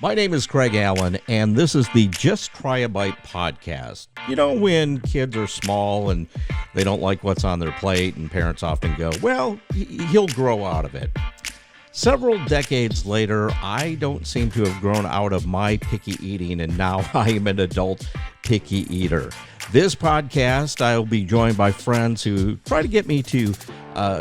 My name is Craig Allen, and this is the Just Try a Bite podcast. You know, when kids are small and they don't like what's on their plate, and parents often go, well, he'll grow out of it. Several decades later, I don't seem to have grown out of my picky eating, and now I am an adult picky eater. This podcast, I will be joined by friends who try to get me to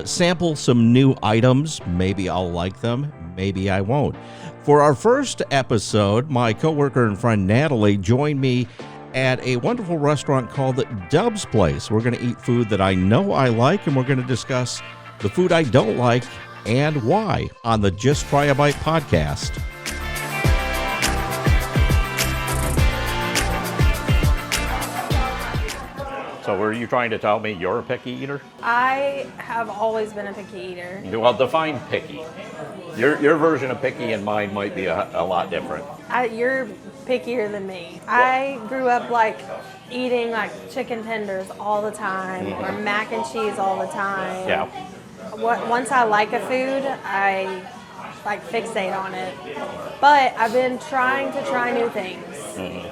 sample some new items. Maybe I'll like them, maybe I won't. For our first episode, my coworker and friend Natalie joined me at a wonderful restaurant called Dub's Place. We're going to eat food that I know I like, and we're going to discuss the food I don't like and why on the Just Try a Bite podcast. So were you trying to tell me you're a picky eater? I have always been a picky eater. Well, define picky. Your version of picky and mine might be a lot different. You're pickier than me. I grew up eating chicken tenders all the time, or mac and cheese all the time. Yeah. Once I like a food, I fixate on it. But I've been trying to try new things.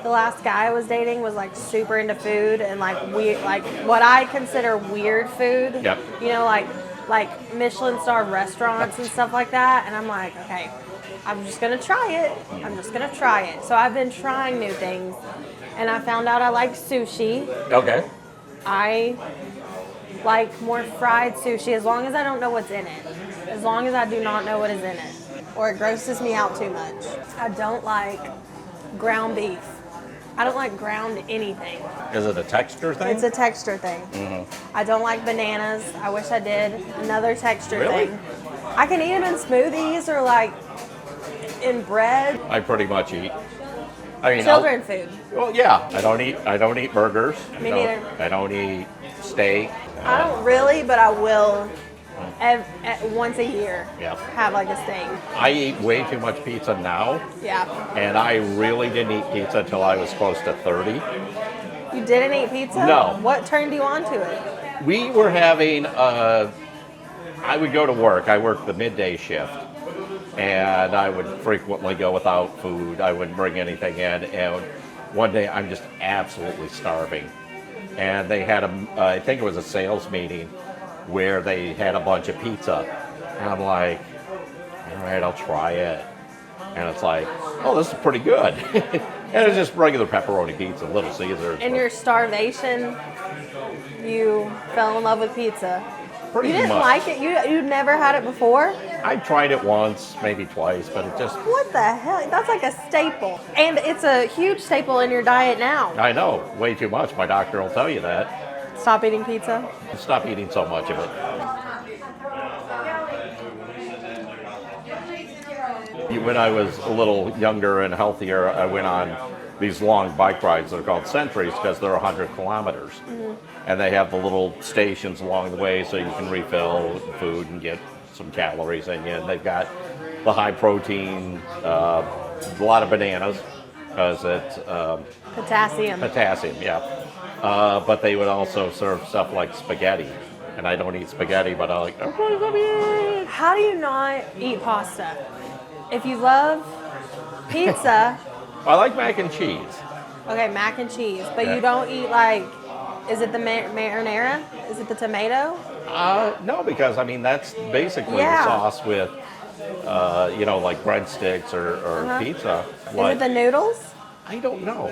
The last guy I was dating was super into food and what I consider weird food. Yep. You know, like Michelin star restaurants and stuff like that. And I'm like, okay, I'm just gonna try it. So I've been trying new things, and I found out I like sushi. Okay. I like more fried sushi, as long as I don't know what's in it. As long as I do not know what is in it, or it grosses me out too much. I don't like ground beef. I don't like ground anything. Is it a texture thing? It's a texture thing. I don't like bananas. I wish I did. Another texture thing. I can eat them in smoothies or in bread. I pretty much eat. Children food. Well, yeah. I don't eat burgers. Me neither. I don't eat steak. I don't really, but I will once a year have a steak. I eat way too much pizza now. Yeah. And I really didn't eat pizza until I was close to 30. You didn't eat pizza? No. What turned you on to it? We were having, I would go to work. I worked the midday shift. And I would frequently go without food. I wouldn't bring anything in. And one day I'm just absolutely starving. And they had I think it was a sales meeting where they had a bunch of pizza. And I'm like, all right, I'll try it. And it's like, oh, this is pretty good. And it's just regular pepperoni pizza, Little Caesars. In your starvation, you fell in love with pizza. Pretty You didn't much. like it? You'd never had it before? I tried it once, maybe twice, but it just... What the hell? That's like a staple. And it's a huge staple in your diet now. I know, way too much. My doctor will tell you that. Stop eating pizza? Stop eating so much of it. When I was a little younger and healthier, I went on these long bike rides. They're called centuries because they're 100 kilometers. And they have the little stations along the way so you can refill food and get some calories in you. And they've got the high protein, a lot of bananas because it's Potassium. Potassium, yeah. But they would also serve stuff like spaghetti. And I don't eat spaghetti, but I like, oh, How do you not eat pasta? If you love pizza, I like mac and cheese. okay, mac and cheese, but Yeah. you don't eat is it the marinara? Is it the tomato? No, because that's basically Yeah. the sauce with, like breadsticks or pizza. Is it the noodles? I don't know.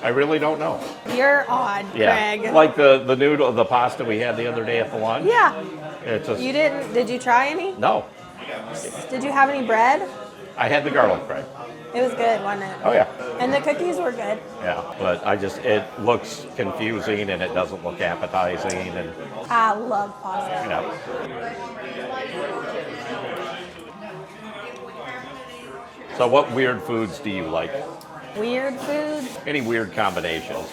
I really don't know. You're odd, Craig. Like the noodle, the pasta we had the other day at the lunch. Yeah. It's just, You didn't? Did you try any? no. Did you have any bread? I had the garlic bread. It was good, wasn't it? Oh yeah. And the cookies were good. Yeah, but it looks confusing and it doesn't look appetizing and I love pasta. So what weird foods do you like? Weird food? Any weird combinations?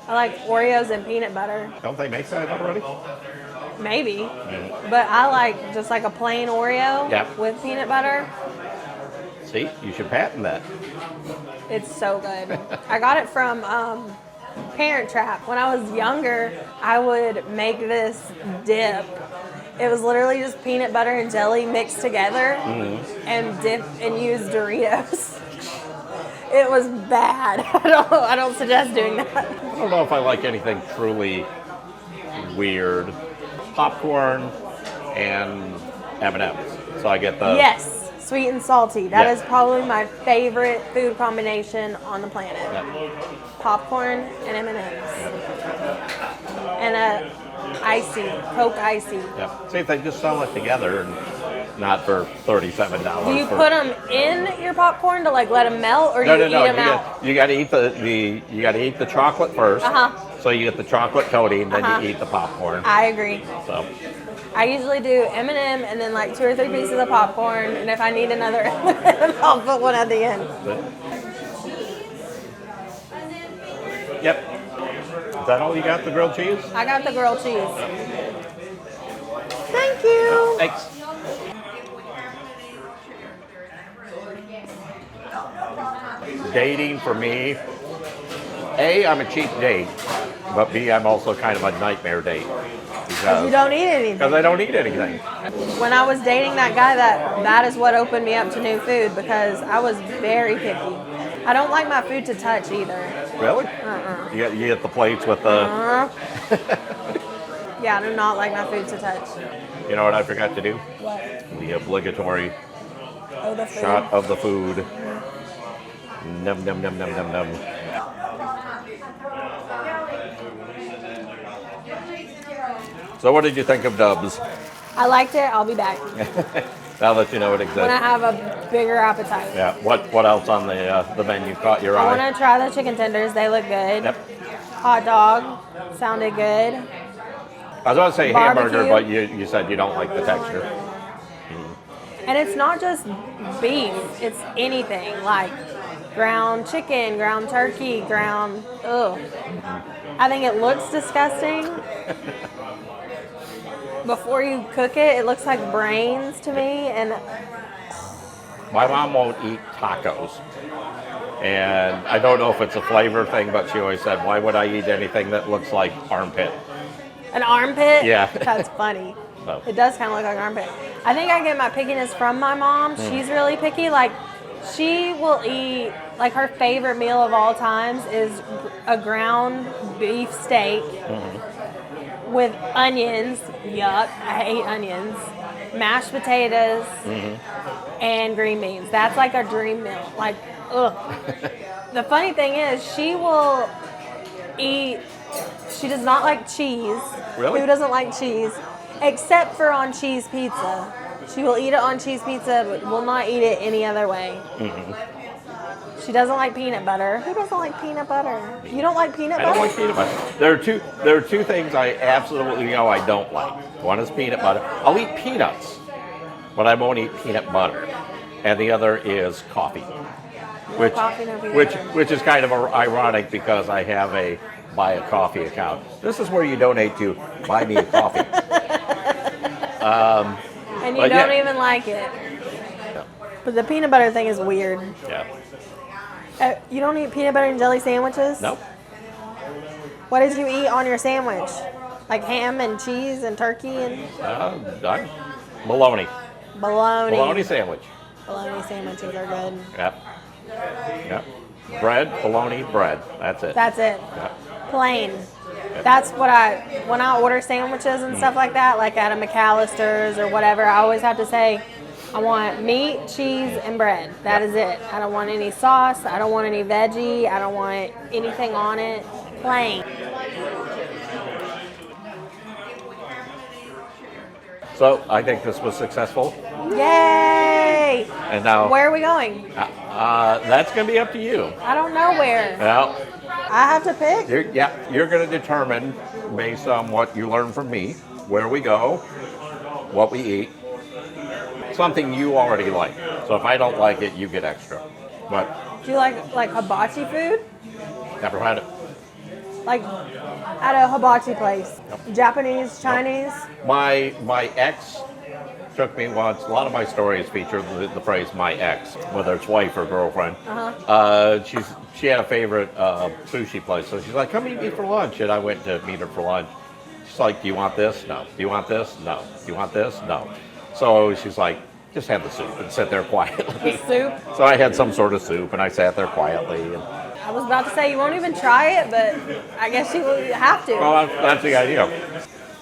I like Oreos and peanut butter. Don't they make that already? Maybe. But I like just a plain Oreo with peanut butter. See, you should patent that. It's so good. I got it from Parent Trap. When I was younger, I would make this dip. It was literally just peanut butter and jelly mixed together and dip and use Doritos. It was bad. I don't suggest doing that. I don't know if I like anything truly weird. Popcorn and M&M's. So I get the... Yes, sweet and salty. That Yeah. is probably my favorite food combination on the planet. Yep. Popcorn and M&M's. And a icy, Coke icy. Yep. See, if they just sell it together and not for $37. Do you put them in your popcorn to like let them melt, or do you eat them out? You got to eat you got to eat the chocolate first. So you get the chocolate coating, then you eat the popcorn. I agree. So I usually do M&M and then like 2 or 3 pieces of popcorn, and if I need another M&M, I'll put one at the end. Yep. Is that all you got? The grilled cheese? I got the grilled cheese. Thank you. Thanks. Dating for me, A, I'm a cheap date, but B, I'm also kind of a nightmare date. Because you don't eat anything. Because I don't eat anything. When I was dating that guy, that is what opened me up to new food, because I was very picky. I don't like my food to touch either. Really? You get the plates with the... Yeah, I do not like my food to touch. You know what I forgot to do? What? The obligatory Oh, the food. shot of the food. Num, num, num, num, num, num. So what did you think of Dubs? I liked it. I'll be back I'll let you know it exists. when I have a bigger appetite. Yeah. What else on the menu caught your I eye? want to try the chicken tenders. They look good. Yep. Hot dog sounded good. I was going to say hamburger, Barbecue. but you said you don't like the texture. And it's not just beef. It's anything like ground chicken, ground turkey, ground. Ugh. I think it looks disgusting. Before you cook it, it looks like brains to me. And My mom won't eat tacos. And I don't know if it's a flavor thing, but she always said, why would I eat anything that looks like armpit? an armpit? Yeah. That's funny. Oh. It does kind of look like an armpit. I think I get my pickiness from my mom. She's really picky. Like, she will eat, like, her favorite meal of all times is a ground beef steak with onions. Yuck. I hate onions. Mashed potatoes and green beans. That's like a dream meal. Like, ugh. The funny thing is, she will eat, she does not like cheese. Really? Who doesn't like cheese? Except for on cheese pizza. She will eat it on cheese pizza, but will not eat it any other way. She doesn't like peanut butter. Who doesn't like peanut butter? You don't like peanut butter? I don't like peanut butter. There are two things I absolutely know I don't like. One is peanut butter. I'll eat peanuts, but I won't eat peanut butter. And the other is coffee, which is kind of ironic because I have a buy a coffee account. This is where you donate to buy me a coffee. And you don't even like it. No. But the peanut butter thing is weird. Yeah. You don't eat peanut butter and jelly sandwiches? Nope. What did you eat on your sandwich? Like ham and cheese and turkey and Bologna. bologna. Sandwich. Bologna sandwiches are good. Yep. Bread, bologna, bread. That's it. That's it. Yep. Plain. That's what when I order sandwiches and stuff like that, like at a McAllister's or whatever, I always have to say, I want meat, cheese, and bread. That is it. I don't want any sauce. I don't want any veggie. I don't want anything on it. Plain. So I think this was successful. Yay! And now, Where are we going? that's going to be up to you. I don't know where. Well, I have to pick? you're going to determine based on what you learn from me, where we go, what we eat, something you already like. So if I don't like it, you get extra. But Do you like hibachi food? never had it. Like at a hibachi place? Japanese, Chinese? My ex took me once. A lot of my stories feature the phrase "my ex," whether it's wife or girlfriend. She had a favorite sushi place, so she's like, "Come meet me for lunch," and I went to meet her for lunch. She's like, "Do you want this? No. Do you want this? No. Do you want this? No." So she's like, Just had the soup and sit there quietly. The soup? So I had some sort of soup, and I sat there quietly. And, I was about to say you won't even try it, but I guess you have to. well, that's the idea.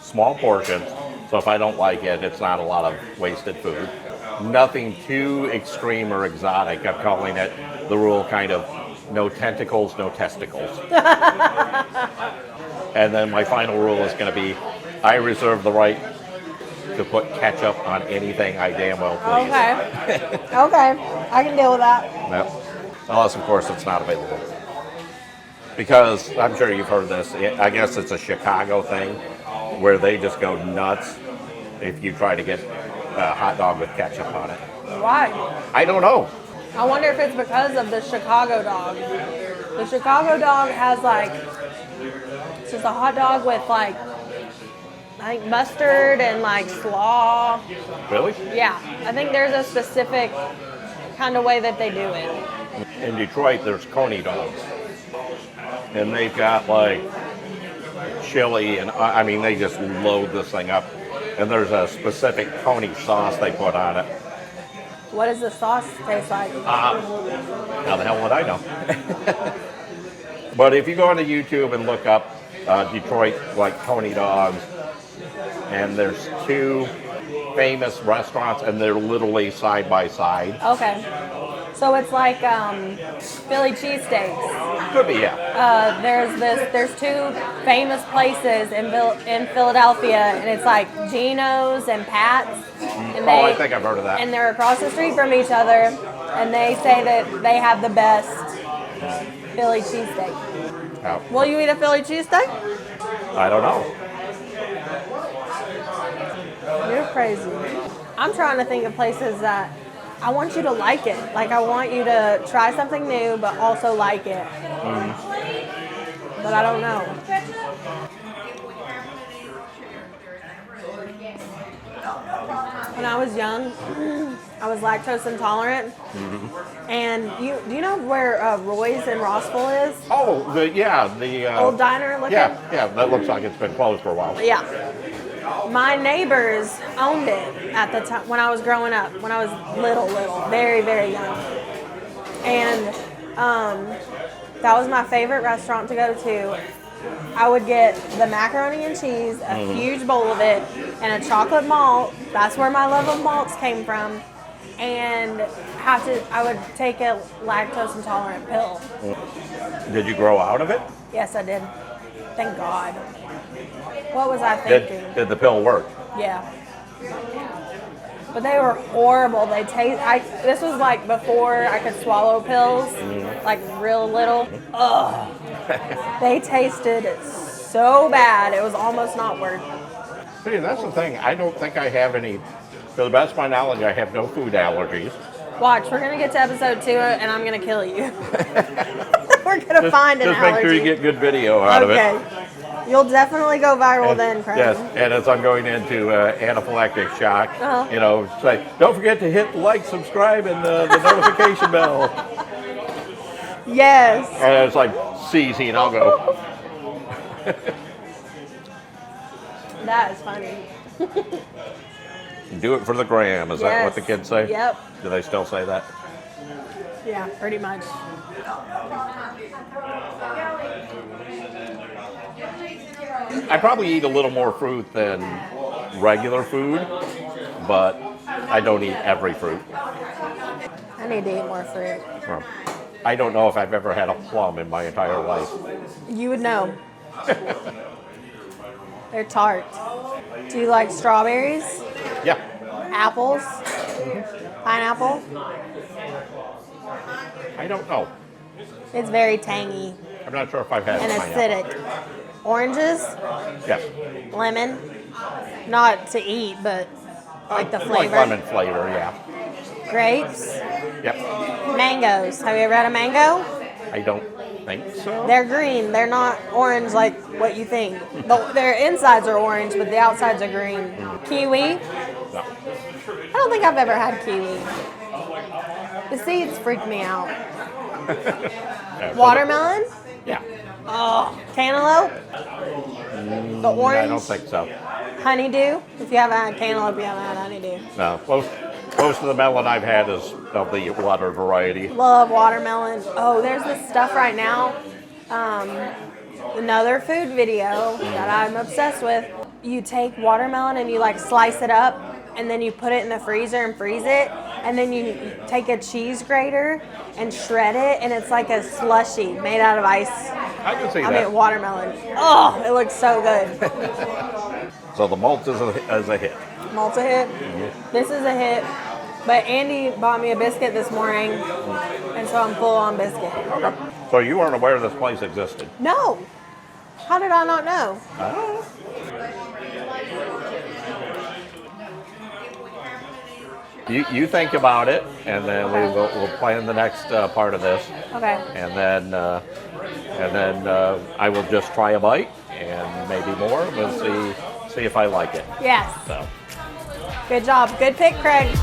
Small portions, so if I don't like it, it's not a lot of wasted food. Nothing too extreme or exotic. I'm calling it the rule kind of no tentacles, no testicles. And then my final rule is going to be I reserve the right to put ketchup on anything I damn well please. Okay. Okay. I can deal with that. Yep. Unless, of course, it's not available. Because I'm sure you've heard this. I guess it's a Chicago thing where they just go nuts if you try to get a hot dog with ketchup on it. Why? I don't know. I wonder if it's because of the Chicago dog. The Chicago dog has like, it's just a hot dog with like, I think mustard and like slaw. Really? Yeah, I think there's a specific kind of way that they do it. In Detroit, there's Coney dogs. And they've got like chili and, I mean, they just load this thing up. And there's a specific Coney sauce they put on it. What does the sauce taste like? How the hell would I know? But if you go onto YouTube and look up Detroit, like Coney dogs, and there's two famous restaurants, and they're literally side by side. Okay. So it's like Philly cheesesteaks. Could be, yeah. There's two famous places in Philadelphia, and it's like Geno's and Pat's. And I think I've heard of that. And they're across the street from each other, and they say that they have the best Philly cheesesteak. Oh. Will you eat a Philly cheesesteak? I don't know. You're crazy. I'm trying to think of places that I want you to like it. Like, I want you to try something new, but also like it. But I don't know. When I was young, I was lactose intolerant. And do you know where Roy's in Rossville is? Oh, the Old diner looking? Yeah, that looks like it's been closed for a while. Yeah. My neighbors owned it at the time when I was growing up, when I was little, very, very young. And that was my favorite restaurant to go to. I would get the macaroni and cheese, a huge bowl of it, and a chocolate malt. That's where my love of malts came from. And I would take a lactose intolerant pill. Did you grow out of it? Yes, I did. Thank God. What was I thinking? Did the pill work? Yeah. But they were horrible. This was like before I could swallow pills, like real little. Ugh. They tasted so bad. It was almost not worth it. See, that's the thing. I don't think I have any. To the best of my knowledge, I have no food allergies. Watch, we're gonna get to episode 2, and I'm gonna kill you. We're gonna find an allergy. Just make sure you get good video out of it. Okay. You'll definitely go viral then, Craig. Yes, and as I'm going into anaphylactic shock, say, don't forget to hit like, subscribe, and the notification bell. Yes. And it's like seizing, and I'll go. That is funny. Do it for the gram. Is that what the kids say? Yep. Do they still say that? Yeah, pretty much. I probably eat a little more fruit than regular food, but I don't eat every fruit. I need to eat more fruit. Well, I don't know if I've ever had a plum in my entire life. You would know. They're tart. Do you like strawberries? Yeah. Apples? Pineapple? I don't know. It's very tangy I'm not sure if I've had and pineapple. acidic. Oranges? Yes. Lemon? Not to eat, but like the flavor. Like lemon flavor, yeah. Grapes? Yep. Mangoes. Have you ever had a mango? I don't think so. They're green. They're not orange like what you think. Their insides are orange, but the outsides are green. Kiwi? No. I don't think I've ever had kiwi. The seeds freak me out. Yeah, Watermelon? Yeah. Oh, cantaloupe? The orange? I don't think so. Honeydew? If you haven't had cantaloupe, you haven't had honeydew. No. Well, Most of the melon I've had is of the water variety. Love watermelon. Oh, there's this stuff right now. Another food video that I'm obsessed with. You take watermelon and you like slice it up, and then you put it in the freezer and freeze it, and then you take a cheese grater and shred it, and it's like a slushie made out of ice. I can see that. I mean, watermelon. Oh, it looks so good. So the malt is a hit. Malt's a hit. This is a hit. But Andy bought me a biscuit this morning, and so I'm full on biscuit. Okay. So you weren't aware this place existed? No. How did I not know? You think about it, and then we'll plan the next part of this. Okay. And then I will just try a bite and maybe more. We'll see if I like it. Yes. So. Good job. Good pick, Craig.